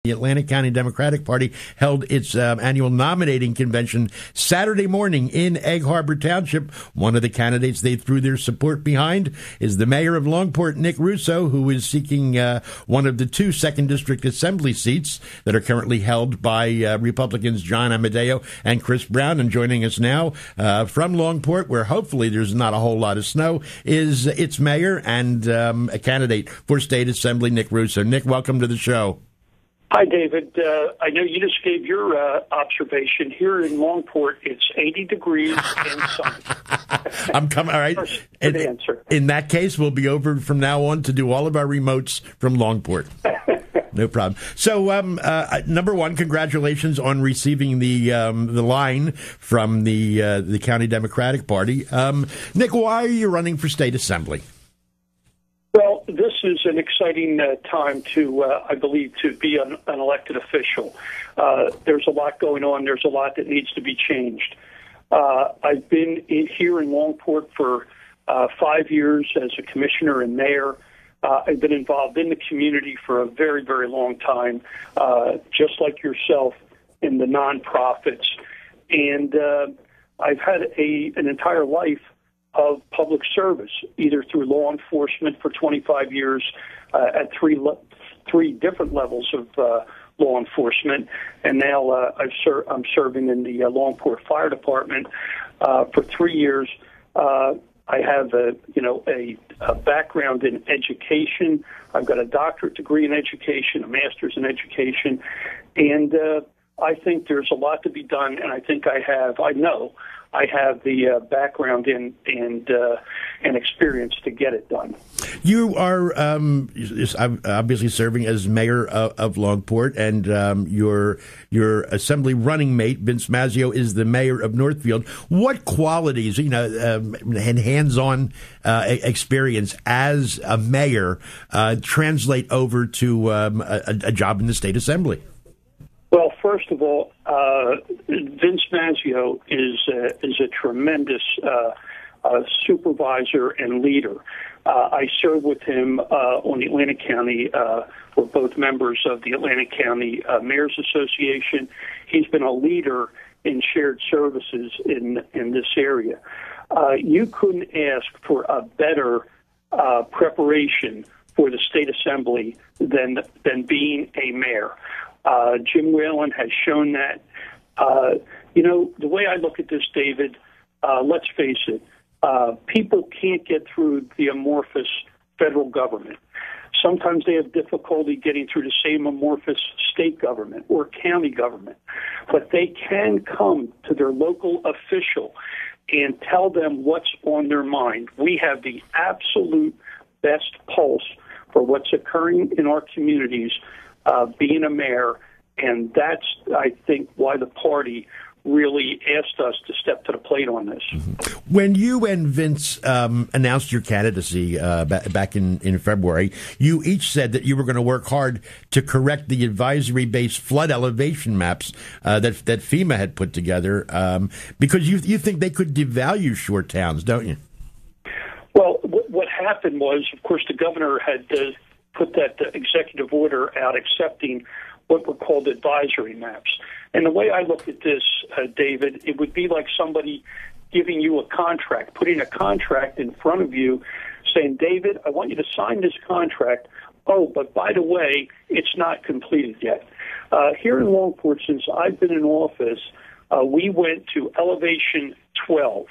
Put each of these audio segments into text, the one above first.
The Atlantic County Democratic Party held its annual nominating convention Saturday morning in Egg Harbor Township. One of the candidates they threw their support behind is the mayor of Longport, Nick Russo, who is seeking one of the two 2nd District Assembly seats that are currently held by Republicans John Amadeo and Chris Brown. And joining us now from Longport, where hopefully there's not a whole lot of snow, is its mayor and a candidate for State Assembly, Nick Russo. Nick, welcome to the show. Hi, David. I know you just gave your observation. Here in Longport, it's 80 degrees and sunny. I'm coming. All right. Good answer. In that case, we'll be over from now on to do all of our remotes from Longport. No problem. So, number one, congratulations on receiving the line from the County Democratic Party. Nick, why are you running for State Assembly? Well, this is an exciting time to, I believe, to be an elected official. There's a lot going on. There's a lot that needs to be changed. I've been here in Longport for 5 years as a commissioner and mayor. I've been involved in the community for a very, very long time, just like yourself in the nonprofits. And I've had an entire life of public service, either through law enforcement for 25 years at three different levels of law enforcement, and now I'm serving in the Longport Fire Department for 3 years. I have a background in education. I've got a doctorate degree in education, a master's in education, and I think there's a lot to be done, and I know I have the background and experience to get it done. You are obviously serving as mayor of Longport, and your assembly running mate, Vince Mazzio, is the mayor of Northfield. What qualities, and hands-on experience as a mayor translate over to a job in the state assembly? Well, first of all, Vince Mazzio is a tremendous supervisor and leader. I serve with him on the Atlantic County. We're both members of the Atlantic County Mayor's Association. He's been a leader in shared services in this area. You couldn't ask for a better preparation for the state assembly than being a mayor. Jim Whalen has shown that. The way I look at this, David, let's face it, people can't get through the amorphous federal government. Sometimes they have difficulty getting through the same amorphous state government or county government, but they can come to their local official and tell them what's on their mind. We have the absolute best pulse for what's occurring in our communities, being a mayor, and that's, I think, why the party really asked us to step to the plate on this. Mm-hmm. When you and Vince announced your candidacy back in February, you each said that you were going to work hard to correct the advisory-based flood elevation maps that FEMA had put together, because you think they could devalue shore towns, don't you? Well, what happened was, of course, the governor had put that executive order out accepting what were called advisory maps. And the way I look at this, David, it would be like somebody giving you a contract, putting a contract in front of you, saying, David, I want you to sign this contract. Oh, but by the way, it's not completed yet. Here in Longport, since I've been in office, we went to elevation 12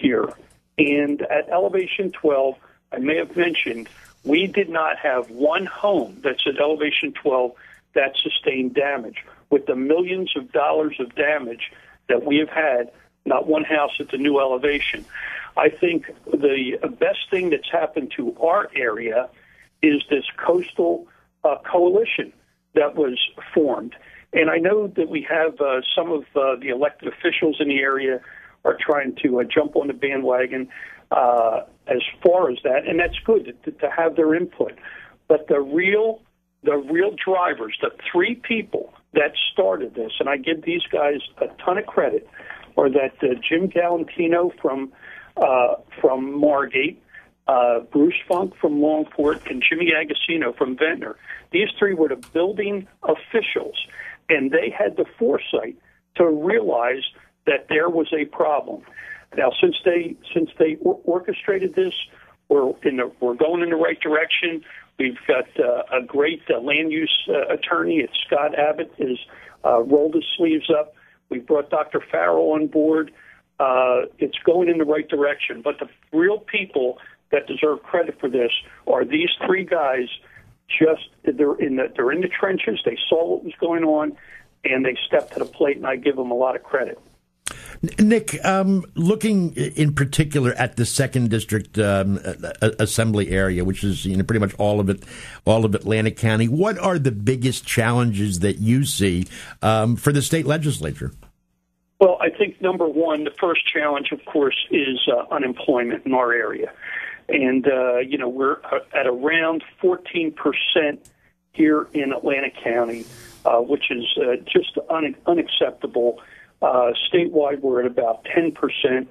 here. And at elevation 12, I may have mentioned, we did not have one home that's at elevation 12 that sustained damage. With the millions of dollars of damage that we have had, not one house at the new elevation. I think the best thing that's happened to our area is this coastal coalition that was formed. And I know that we have some of the elected officials in the area are trying to jump on the bandwagon as far as that, and that's good to have their input. But the real drivers, the three people that started this, and I give these guys a ton of credit, are that Jim Galantino from Margate, Bruce Funk from Longport, and Jimmy Agostino from Ventnor. These three were the building officials, and they had the foresight to realize that there was a problem. Now, since they orchestrated this, we're going in the right direction. We've got a great land use attorney. It's Scott Abbott. Has rolled his sleeves up. We've brought Dr. Farrell on board. It's going in the right direction. But the real people that deserve credit for this are these three guys. They're in the trenches. They saw what was going on, and they stepped to the plate. And I give them a lot of credit. Nick, looking in particular at the 2nd District Assembly area, which is pretty much all of Atlantic County, what are the biggest challenges that you see for the state legislature? Well, I think number one, the first challenge, of course, is unemployment in our area, and we're at around 14% here in Atlantic County, which is just unacceptable. Statewide, we're at about 10%.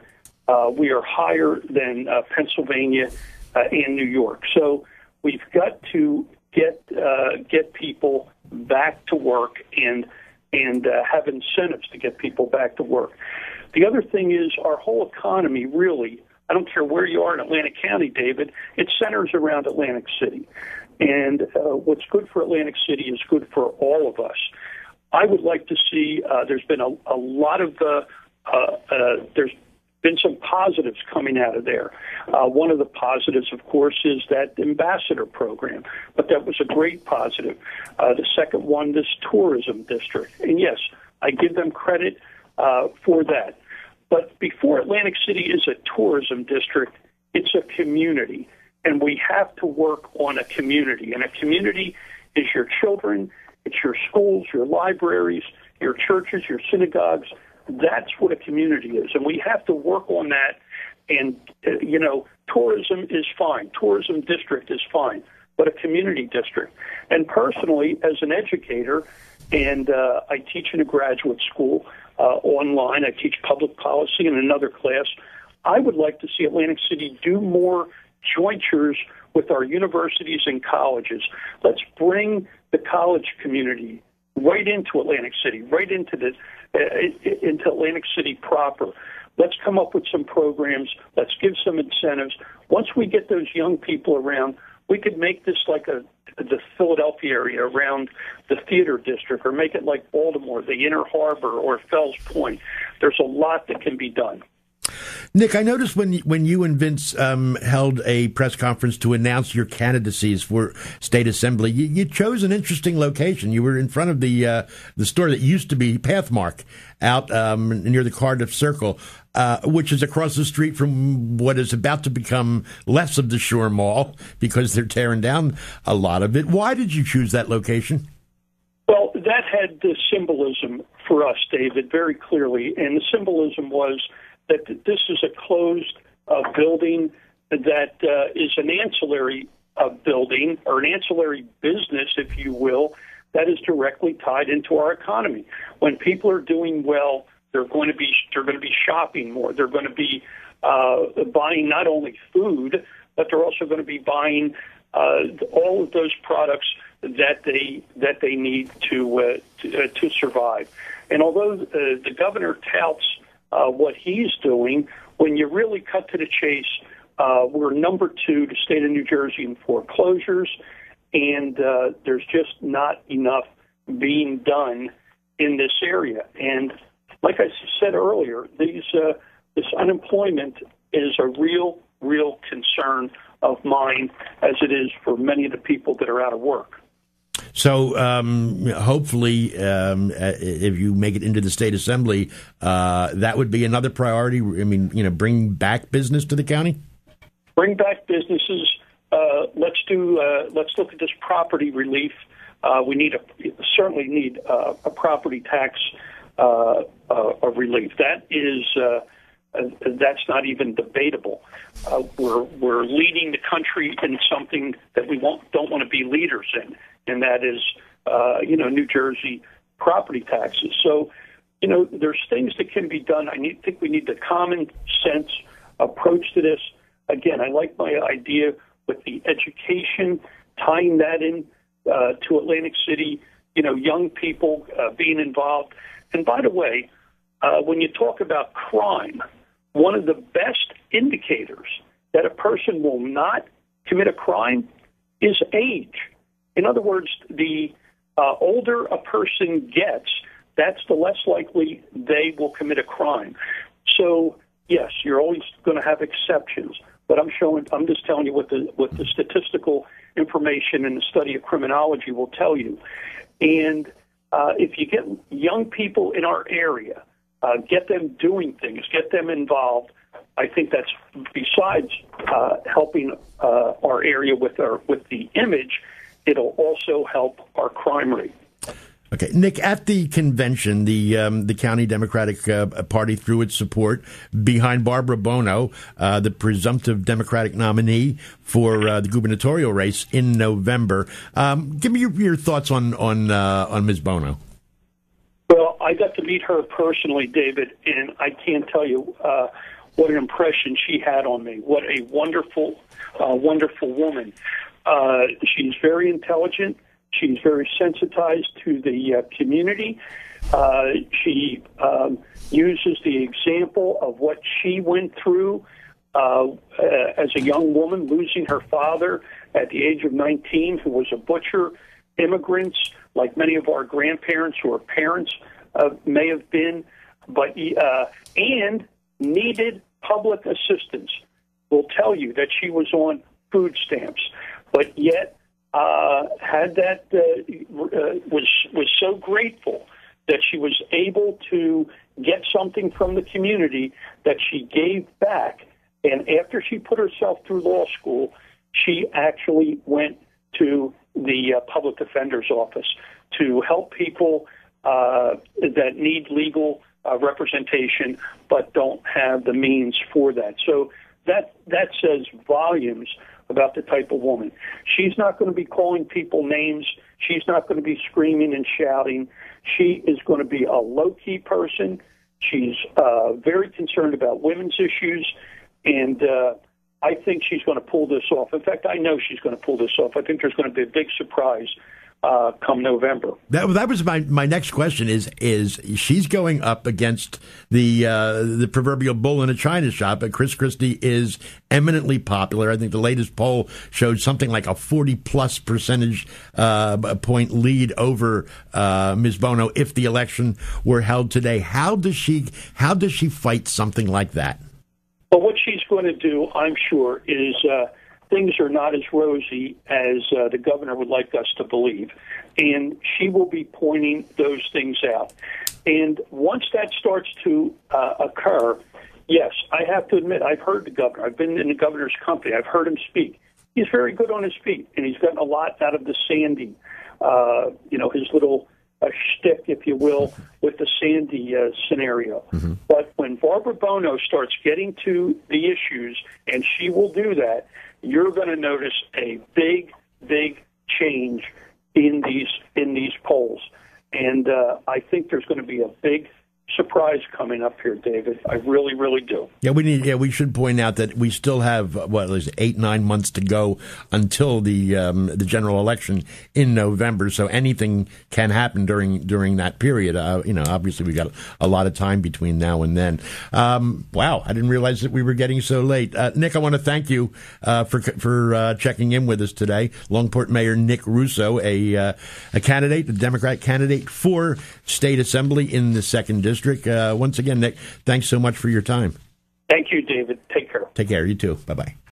We are higher than Pennsylvania and New York. So we've got to get people back to work and have incentives to get people back to work. The other thing is our whole economy really, I don't care where you are in Atlantic County, David, it centers around Atlantic City. And what's good for Atlantic City is good for all of us. I would like to see, there's been a lot of, there's been some positives coming out of there. One of the positives, of course, is that ambassador program, but that was a great positive. The second one, this tourism district. And yes, I give them credit for that. But before Atlantic City is a tourism district, it's a community. And we have to work on a community. And a community is your children, it's your schools, your libraries, your churches, your synagogues. That's what a community is. And we have to work on that. And, tourism is fine. Tourism district is fine. But a community district. And personally, as an educator, and I teach in a graduate school online. I teach public policy in another class. I would like to see Atlantic City do more jointures with our universities and colleges. Let's bring the college community right into Atlantic City, right into Atlantic City proper. Let's come up with some programs. Let's give some incentives. Once we get those young people around, we could make this like the Philadelphia area around the theater district, or make it like Baltimore, the Inner Harbor, or Fells Point. There's a lot that can be done. Nick, I noticed when you and Vince held a press conference to announce your candidacies for state assembly, you chose an interesting location. You were in front of the store that used to be Pathmark out near the Cardiff Circle, which is across the street from what is about to become less of the Shore Mall because they're tearing down a lot of it. Why did you choose that location? Well, that had the symbolism for us, David, very clearly, and the symbolism was that this is a closed building that is an ancillary building, or an ancillary business, if you will, that is directly tied into our economy. When people are doing well, they're going to be shopping more. They're going to be buying not only food, but they're also going to be buying all of those products that they need to survive. And although the governor touts what he's doing, when you really cut to the chase, we're number 2, the state of New Jersey, in foreclosures, and there's just not enough being done in this area. And like I said earlier, this unemployment is a real concern of mine, as it is for many of the people that are out of work. So hopefully, if you make it into the state assembly, that would be another priority. I mean, bring back business to the county. Bring back businesses. Let's look at this property relief. We certainly need a property tax relief. That's not even debatable. We're leading the country in something that we don't want to be leaders in, and that is, New Jersey property taxes. So, there's things that can be done. I think we need the common sense approach to this. again, I like my idea with the education, tying that in to Atlantic City, young people being involved. And by the way, when you talk about crime, one of the best indicators that a person will not commit a crime is age. In other words, the older a person gets, that's the less likely they will commit a crime. So, yes, you're always going to have exceptions, but I'm just telling you what the statistical information and the study of criminology will tell you. And if you get young people in our area, get them doing things, get them involved, I think that's, besides helping our area with the image, it'll also help our crime rate. Okay, Nick, at the convention, the county Democratic Party threw its support behind Barbara Bono, the presumptive Democratic nominee for the gubernatorial race in November. Give me your thoughts on Ms. Bono. Well, I got to meet her personally, David, and I can't tell you what an impression she had on me. What a wonderful, wonderful woman. She's very intelligent. She's very sensitized to the community. She uses the example of what she went through as a young woman, losing her father at the age of 19, who was a butcher. Immigrants, like many of our grandparents or parents may have been, but and needed public assistance. Will tell you that she was on food stamps, but yet had that was so grateful that she was able to get something from the community that she gave back. And after she put herself through law school, she actually went to the public defender's office to help people that need legal representation but don't have the means for that. So that says volumes about the type of woman. She's not going to be calling people names. She's not going to be screaming and shouting. She is going to be a low-key person. She's very concerned about women's issues, and I think she's going to pull this off. In fact, I know she's going to pull this off. I think there's going to be a big surprise come November. That was my next question. Is she's going up against the proverbial bull in a china shop? But Chris Christie is eminently popular. I think the latest poll showed something like a 40+ percentage point lead over Ms. Bono if the election were held today. How does she fight something like that? Well, what she's going to do, I'm sure, is things are not as rosy as the governor would like us to believe. And she will be pointing those things out. And once that starts to occur, yes, I have to admit, I've heard the governor. I've been in the governor's company. I've heard him speak. He's very good on his feet, and he's gotten a lot out of the Sandy, his little shtick, if you will, with the Sandy scenario. Mm-hmm. But when Barbara Bono starts getting to the issues, and she will do that, you're going to notice a big, big change in these polls. And I think there's going to be a big surprise coming up here, David. I really, really do. We should point out that we still have 8-9 months to go until the general election in November. So anything can happen during that period. Obviously we got a lot of time between now and then. Wow, I didn't realize that we were getting so late. Nick, I want to thank you for checking in with us today. Longport Mayor Nick Russo, a Democrat candidate for State Assembly in the 2nd District. Once again, Nick, thanks so much for your time. Thank you, David. Take care. Take care. You too. Bye-bye.